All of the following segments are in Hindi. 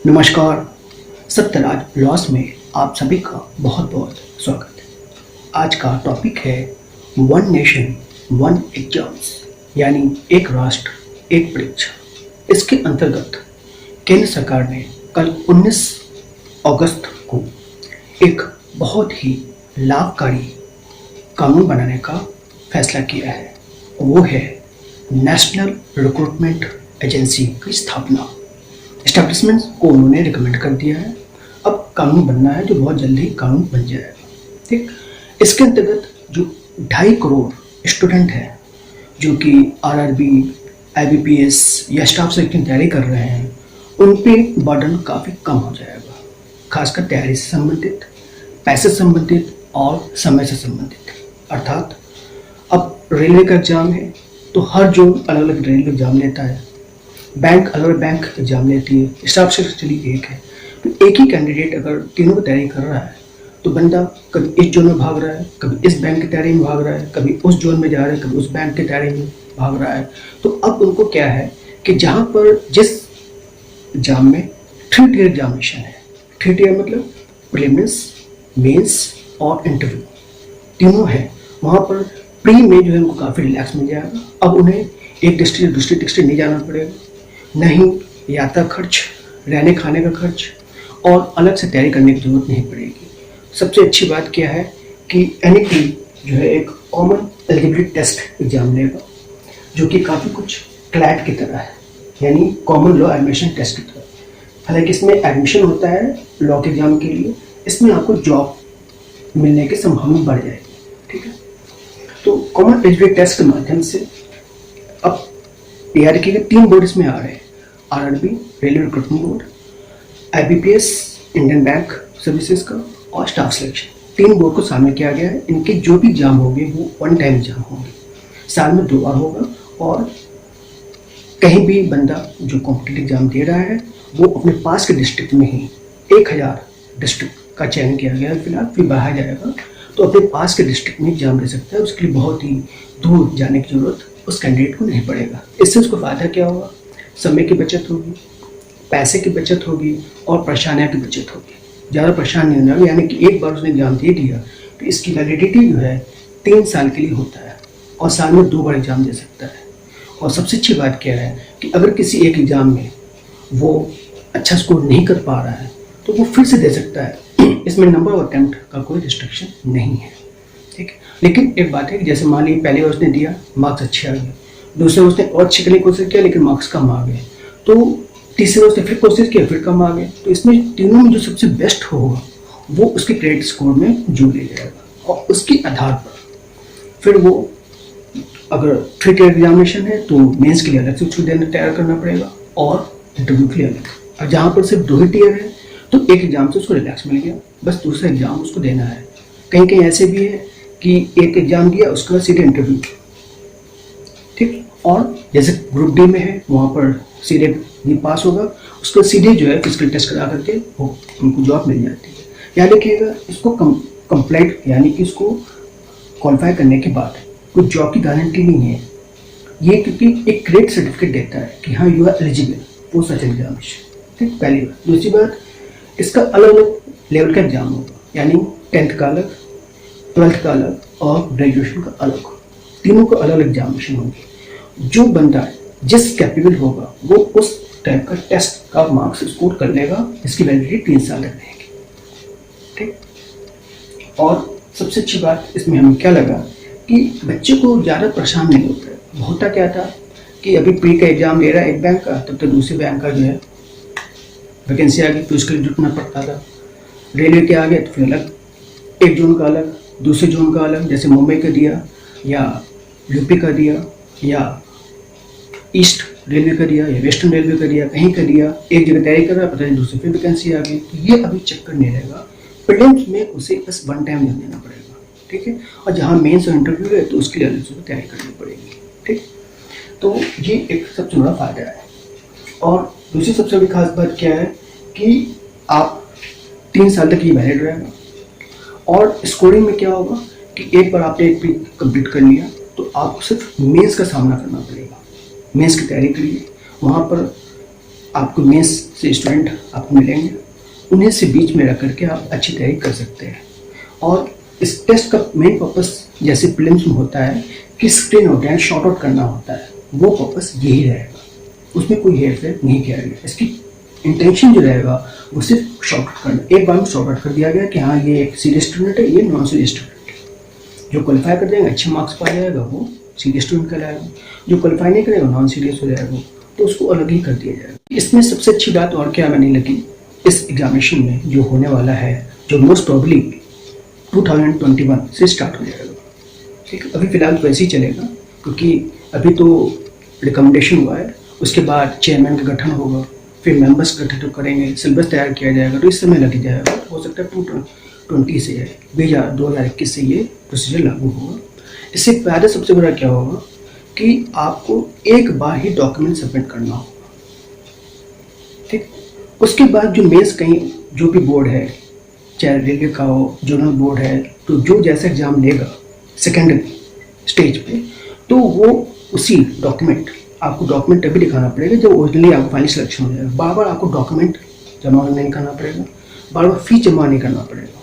नमस्कार। सत्यराज लॉस में आप सभी का बहुत बहुत स्वागत है। आज का टॉपिक है वन नेशन वन एग्जाम्स, यानी एक राष्ट्र एक परीक्षा। इसके अंतर्गत केंद्र सरकार ने कल 19 अगस्त को एक बहुत ही लाभकारी कानून बनाने का फैसला किया है। वो है नेशनल रिक्रूटमेंट एजेंसी की स्थापना। एस्टैब्लिशमेंट को उन्होंने रिकमेंड कर दिया है। अब कानून बनना है जो बहुत जल्दी कानून बन जाएगा। ठीक, इसके अंतर्गत जो 2.5 करोड़ स्टूडेंट हैं जो कि आरआरबी, आईबीपीएस या स्टाफ सेलेक्शन की तैयारी कर रहे हैं, उन पे बर्डन काफ़ी कम हो जाएगा, खासकर तैयारी से संबंधित, पैसे से संबंधित और समय से संबंधित। अर्थात अब रेलवे का एग्जाम है तो हर जोन अलग अलग रेलवे एग्जाम लेता है, बैंक अलग अलग बैंक एग्जाम लेती है, स्टाफ सेलेक्शन चली एक है। तो एक ही कैंडिडेट अगर तीनों की तैयारी कर रहा है तो बंदा कभी इस जोन में भाग रहा है, कभी इस बैंक की तैयारी में भाग रहा है, कभी उस जोन में जा रहा है, कभी उस बैंक की तैयारी में भाग रहा है। तो अब उनको क्या है कि जहाँ पर जिस एग्जाम में 3 टियर एग्जामिनेशन है, 3 टियर मतलब प्रीलिम्स, मेंस और इंटरव्यू तीनों है, वहाँ पर प्री में जो है उनको काफ़ी रिलैक्स मिल जाएगा। अब उन्हें एक डिस्ट्रिक्ट दूसरी डिस्ट्रिक्ट नहीं जाना पड़ेगा, नहीं यात्रा खर्च, रहने खाने का खर्च और अलग से तैयारी करने की जरूरत नहीं पड़ेगी। सबसे अच्छी बात क्या है कि एनईटी जो है एक कॉमन एलिजिबिलिटी टेस्ट एग्जाम लेगा जो कि काफ़ी कुछ क्लैट की तरह है, यानी कॉमन लॉ एडमिशन टेस्ट की तरह। हालांकि इसमें एडमिशन होता है लॉ के एग्जाम के लिए, इसमें आपको जॉब मिलने की संभावना बढ़ जाएगी। ठीक है, तो कॉमन एलिजिबिलिटी टेस्ट के माध्यम से अब तैयारी के लिए 3 बोर्ड इसमें आ रहे हैं: RRB, railway recruitment board, IBPS, Indian bank services का, और स्टाफ सिलेक्शन। 3 बोर्ड को शामिल किया गया है। इनके जो भी एग्जाम होंगे वो 1 टाइम एग्जाम होंगे, साल में 2 बार होगा। और कहीं भी बंदा जो कॉम्पिटिटिव एग्जाम दे रहा है वो अपने पास के डिस्ट्रिक्ट में ही 1000 डिस्ट्रिक्ट का चयन किया गया है फिलहाल, फिर बढ़ाया जाएगा। तो अपने पास के डिस्ट्रिक्ट में एग्जाम दे सकता है, उसके लिए बहुत ही दूर जाने की जरूरत उस कैंडिडेट को नहीं पड़ेगा। इससे उसको फायदा क्या होगा? समय की बचत होगी, पैसे की बचत होगी और परेशानियों की बचत होगी। ज़्यादा परेशान नहीं होना, यानी कि एक बार उसने एग्जाम दे दिया तो इसकी वैलिडिटी जो है 3 साल के लिए होता है और साल में 2 बार एग्जाम दे सकता है। और सबसे अच्छी बात क्या है कि अगर किसी एक एग्जाम में वो अच्छा स्कोर नहीं कर पा रहा है तो वो फिर से दे सकता है। इसमें नंबर ऑफ अटेम्प्ट का कोई रिस्ट्रिक्शन नहीं है। ठीक है, लेकिन एक बात है कि जैसे मान लीजिए पहले उसने दिया, मार्क्स अच्छे आ गए, दूसरे उसने और अच्छे करने की कोशिश किया लेकिन मार्क्स कम आ गए, तो तीसरे उसने फिर कोशिश किया, फिर कम आ गए। तो इसमें तीनों में जो सबसे बेस्ट होगा वो उसके क्रेडिट स्कोर में जो ले जाएगा और उसके आधार पर फिर वो अगर 3 टियर एग्जामिनेशन है तो मेंस के लिए अलग से उसको देना तैयार करना पड़ेगा और इंटरव्यू के लिए अलग। और जहाँ पर सिर्फ 2 ही टियर है तो एक एग्जाम से उसको रिलैक्स मिल गया, बस दूसरा एग्जाम उसको देना है। कहीं कहीं ऐसे भी है कि एक एग्जाम दिया उसके बाद सीधे इंटरव्यू। ठीक, और जैसे ग्रुप डी में है वहाँ पर सीधे ये पास होगा, उसको सीधे जो है फिजिकल टेस्ट करा करके वो उनको जॉब मिल जाती है। याद रखिएगा, इसको कंप्लीट यानी कि इसको क्वालिफाई करने के बाद कोई जॉब की गारंटी नहीं है ये, क्योंकि एक ग्रेड सर्टिफिकेट देता है कि हाँ you are eligible for such examination. ठीक, पहली बात। दूसरी बात, इसका अलग अलग लेवल का एग्जाम होगा, यानी 10th का अलग, 12th का अलग और ग्रेजुएशन का अलग, तीनों का अलग अलग एग्जामिनेशन होंगे। जो बंदा जिस कैपेबल होगा वो उस टाइप का टेस्ट का मार्क्स स्कोर कर लेगा, इसकी वैलिडिटी 3 साल तक रहेगी। ठीक, और सबसे अच्छी बात इसमें हमें क्या लगा कि बच्चे को ज़्यादा परेशान नहीं होता है। होता क्या था कि अभी प्री का एग्जाम ले रहा है एक बैंक का, तब तो दूसरे बैंक का जो है वैकेंसी आ गई तो उसके लिए जुटना पड़ता था। रेलवे के आ गए तो फिर अलग, एक जोन का अलग, दूसरे जोन का अलग, जैसे मुंबई का दिया या यूपी का दिया या ईस्ट रेलवे का दिया या वेस्टर्न रेलवे का दिया, कहीं का दिया, एक जगह तैयारी कर रहा है, पता नहीं दूसरी फिर वैकेंसी आ गई। तो ये अभी चक्कर नहीं रहेगा, प्रीलिम्स में उसे बस 1 टाइम ध्यान देना पड़ेगा। ठीक है, और जहाँ मेंस और इंटरव्यू है तो उसके लिए अलग से तैयारी करनी पड़ेगी। ठीक, तो ये एक सबसे बड़ा फायदा है। और दूसरी सबसे बड़ी खास बात क्या है कि आप 3 साल तक ये वैलिड रहेगा। और स्कोरिंग में क्या होगा कि एक बार आपने एक प्री कंप्लीट कर लिया तो आपको सिर्फ मेंस का सामना करना पड़ेगा। मेंस की तैयारी करिए, वहाँ पर आपको मेंस से स्टूडेंट आपको मिलेंगे, उन्हें से बीच में रख करके आप अच्छी तैयारी कर सकते हैं। और इस टेस्ट का मेन पर्पस जैसे प्रीलिम्स में होता है कि स्क्रीन आउट यानी शॉर्ट आउट करना होता है, वो पर्पस यही रहेगा, उसमें कोई हेर फेर नहीं किया गया। इसकी इंटेंशन जो रहेगा वो सिर्फ शॉर्ट आउट करना, एक बार में शॉर्ट आउट कर दिया गया कि हाँ ये एक सीरियस स्टूडेंट है, ये नॉन सीरियस स्टूडेंट है। जो क्वालिफाई कर देंगे अच्छे मार्क्स पा जाएगा वो सीरियस स्टूडेंट कहलाएगा, जो क्वालिफाई नहीं करेगा नॉन सीरियस हो जाएगा, तो उसको अलग ही कर दिया जाएगा। इसमें सबसे अच्छी बात और क्या मैंने लगी इस एग्जामिनेशन में जो होने वाला है, जो मोस्ट प्रॉब्ली 2021 से स्टार्ट हो जाएगा। ठीक है, अभी फिलहाल तो ऐसे ही चलेगा क्योंकि अभी तो रिकमेंडेशन हुआ है, उसके बाद चेयरमैन का गठन होगा, फिर मेंबर्स गठित करेंगे, सिलेबस तैयार किया जाएगा, तो इस समय लग जाएगा। हो सकता है 2020 से 2021 से ये प्रोसीजर लागू होगा। इससे पहले सबसे बड़ा क्या होगा कि आपको एक बार ही डॉक्यूमेंट सबमिट करना होगा। ठीक, उसके बाद जो मेंस कहीं जो भी बोर्ड है, चाहे रेलवे का हो, जोनल बोर्ड है, तो जो जैसा एग्जाम लेगा सेकेंड स्टेज पे, तो वो उसी डॉक्यूमेंट आपको डॉक्यूमेंट तभी दिखाना पड़ेगा जब ओरिजिनली आपको फाइनल सिलेक्शन हो जाएगा। बार बार आपको डॉक्यूमेंट जमा नहीं करना पड़ेगा, बार बार फीस जमा नहीं करना पड़ेगा,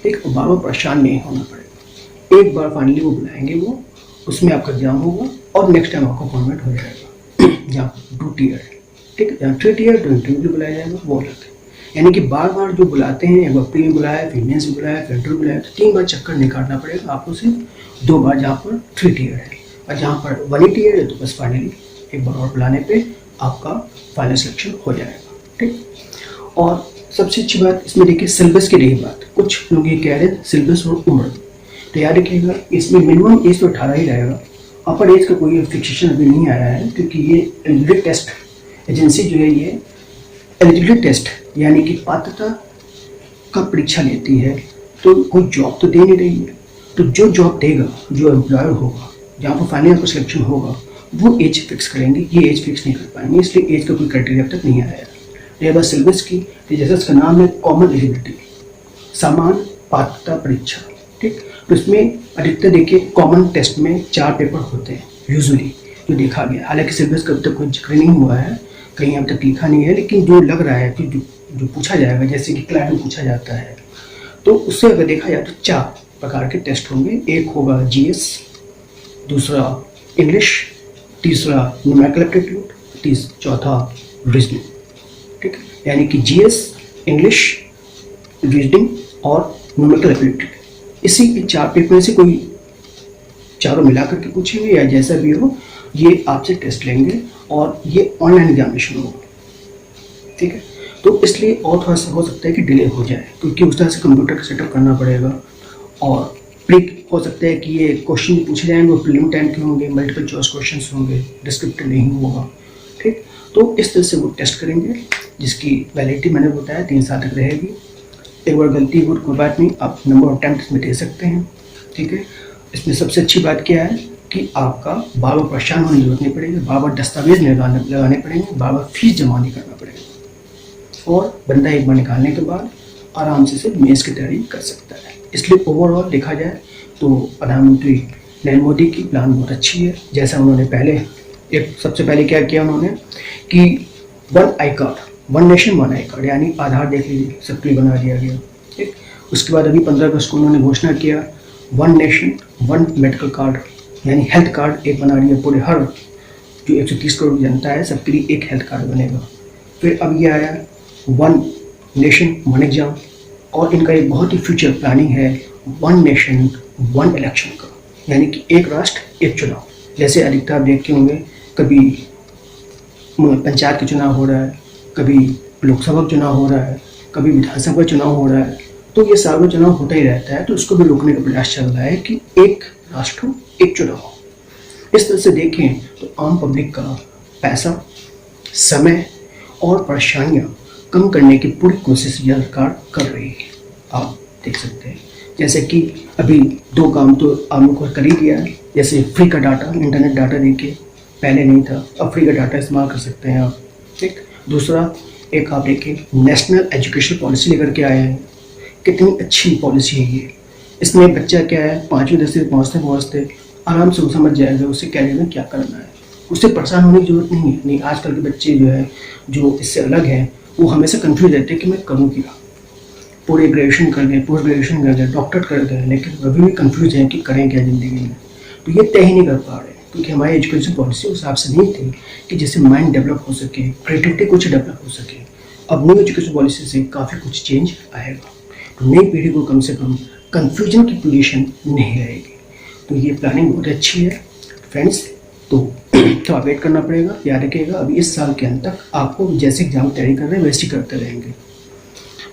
ठीक, बार बार परेशान नहीं होना पड़ेगा। एक बार फाइनली वो बुलाएंगे, वो उसमें आपका एग्जाम होगा और नेक्स्ट टाइम आपका अपॉइंटमेंट हो जाएगा। जहाँ 2 टीयर है, ठीक, जहाँ 3 टीयर तो इंटरव्यू बुलाया जाएगा, वो अलग है। यानी कि बार बार जो बुलाते हैं, एक बार प्री में बुलाया, फिर मेंस में बुलाया, फिर इंटरव्यू बुलाया, तो 3 बार चक्कर नहीं काटना पड़ेगा आपको, सिर्फ 2 बार जहाँ पर 3 टीयर है, और जहाँ पर 1 टीयर है तो बस फाइनली एक बार और बुलाने पे आपका फाइनल सिलेक्शन हो जाएगा। ठीक, और सबसे अच्छी बात इसमें देखिए सिलेबस की रही बात, कुछ लोग ये कह रहे हैं सिलेबस और उम्र, तो याद रखिएगा इसमें मिनिमम एज तो 18 ही रहेगा, अपर एज का कोई फिक्सेशन अभी नहीं आया है, क्योंकि ये एलिजिबिलिटी टेस्ट एजेंसी जो है ये एलिजिबिलिटी टेस्ट यानी कि पात्रता का परीक्षा लेती है, तो कोई जॉब तो दे नहीं रही है, तो जो जॉब देगा, जो एम्प्लॉयर होगा, जहाँ पर फाइनल आपका सिलेक्शन होगा, वो एज फिक्स करेंगे, ये एज फिक्स नहीं कर पाएंगे, इसलिए एज का कोई क्राइटेरिया अब तक नहीं आया है। यह बस सिलेबस की, तो जैसे इसका नाम है कॉमन एलिजिबिलिटी, समान पात्रता परीक्षा। ठीक, तो इसमें अधिकतर देखिए कॉमन टेस्ट में 4 पेपर होते हैं यूजुअली, जो देखा गया। हालांकि सिलेबस का अब तक कोई जिक्र नहीं हुआ है, कहीं अब तक लिखा नहीं है, लेकिन जो लग रहा है कि जो पूछा जाएगा, जैसे कि क्लास में पूछा जाता है, तो उससे अगर देखा जाए तो 4 प्रकार के टेस्ट होंगे। एक होगा जीएस, दूसरा इंग्लिश, तीसरा न्यूमेरिकल एप्टीट्यूड, चौथा रीजनिंग। ठीक, यानी कि जीएस, इंग्लिश, रीजनिंग और न्यूमेरिकल एप्टीट्यूड, इसी के 4 पेपर से कोई चारों मिला करके पूछेंगे या जैसा भी हो, ये आपसे टेस्ट लेंगे और ये ऑनलाइन एग्जामिनेशन होगा। ठीक है, तो इसलिए और थोड़ा सा हो सकता है कि डिले हो जाए, क्योंकि उस तरह से कंप्यूटर का सेटअप करना पड़ेगा, और प्री हो सकता है कि ये क्वेश्चन पूछे जाएंगे वो प्रीलिम टाइम के होंगे, मल्टीपल चॉइस क्वेश्चन होंगे, डिस्क्रिप्टिव नहीं होगा। ठीक, तो इस तरह से वो टेस्ट करेंगे, जिसकी वैलिडिटी मैंने बताया 3 साल तक रहेगी। एक बार गलती हो कोई बात नहीं, आप नंबर ऑफ अटेम्प्ट इसमें दे सकते हैं। ठीक है, इसमें सबसे अच्छी बात क्या है कि आपका बार बार परेशान होने की जरूरत नहीं पड़ेगी, बार बार दस्तावेज लगाने पड़ेंगे, बार बार फीस जमा नहीं करना पड़ेगा, और बंदा एक बार निकालने के बाद आराम से सिर्फ मेंस की तैयारी कर सकता है। इसलिए ओवरऑल देखा जाए तो प्रधानमंत्री नरेंद्र मोदी की प्लान बहुत अच्छी है। जैसा उन्होंने सबसे पहले क्या किया उन्होंने कि 1 I card, 1 nation 1 I card, यानी आधार देख लीजिए सबके लिए बना दिया गया। ठीक, उसके बाद अभी 15 अगस्त को उन्होंने घोषणा किया 1 नेशन 1 मेडिकल कार्ड, यानी हेल्थ कार्ड एक बना दिया, पूरे हर जो 130 करोड़ जनता है सबके लिए एक हेल्थ कार्ड बनेगा। फिर अब ये आया 1 नेशन 1 एग्जाम, और इनका एक बहुत ही फ्यूचर प्लानिंग है 1 नेशन 1 इलेक्शन का, यानी कि एक राष्ट्र एक चुनाव। जैसे अधिकतर आप देखते होंगे कभी पंचायत का चुनाव हो रहा है, कभी लोकसभा का चुनाव हो रहा है, कभी विधानसभा चुनाव हो रहा है, तो ये सालों चुनाव होता ही रहता है। तो उसको भी रोकने का प्रयास चल रहा है कि एक राष्ट्र एक चुनाव। इस तरह से देखें तो आम पब्लिक का पैसा, समय और परेशानियां कम करने की पूरी कोशिश यह सरकार कर रही है। आप देख सकते हैं जैसे कि अभी 2 काम तो आप लोगों को कर ही दिया है, जैसे फ्री का डाटा, इंटरनेट डाटा देखिए पहले नहीं था, अब फ्री का डाटा इस्तेमाल कर सकते हैं आप। ठीक, दूसरा एक आप देखिए नेशनल एजुकेशन पॉलिसी लेकर के आए हैं, कितनी अच्छी पॉलिसी है ये। इसमें बच्चा क्या है 5वीं 10वीं पहुँचते आराम से वो समझ जाएगा उसे कैरियर में क्या करना है। उससे परेशान होने की जरूरत नहीं है। नहीं, आजकल के बच्चे जो है, जो इससे अलग हैं, वो हमेशा कंफ्यूज रहते हैं कि मैं करूँ क्या। पूरे ग्रेजुएशन कर गए, पोस्ट ग्रेजुएशन कर गए, डॉक्टरेट कर गए, लेकिन अभी भी कंफ्यूज हैं कि करें क्या ज़िंदगी में। तो ये तय ही नहीं कर पा रहे, क्योंकि हमारी एजुकेशन पॉलिसी उस हिसाब से नहीं थी कि जिससे माइंड डेवलप हो सके, क्रिएटिविटी कुछ डेवलप हो सके। अब न्यू एजुकेशन पॉलिसी से काफ़ी कुछ चेंज आएगा, तो नई पीढ़ी को कम से कम कन्फ्यूजन की पोजीशन नहीं रहेगी। तो ये प्लानिंग बहुत अच्छी है फ्रेंड्स। तो थोड़ा वेट करना पड़ेगा। याद रखिएगा, अभी इस साल के अंत तक आपको जैसे एग्जाम तैयारी कर रहे हैं वैसे ही करते रहेंगे।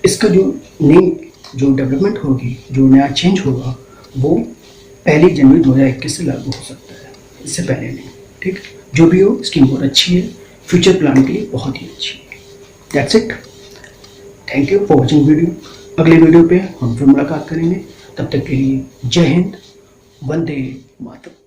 इसका जो नई जो डेवलपमेंट होगी, जो नया चेंज होगा, वो 1 जनवरी 2021 से लागू हो सकता है, इससे पहले नहीं। ठीक, जो भी हो, स्कीम बहुत अच्छी है, फ्यूचर प्लान के लिए बहुत ही अच्छी है। That's it, thank you for watching video. अगले वीडियो पे हम फिर मुलाकात करेंगे, तब तक के लिए जय हिंद, वंदे मातरम।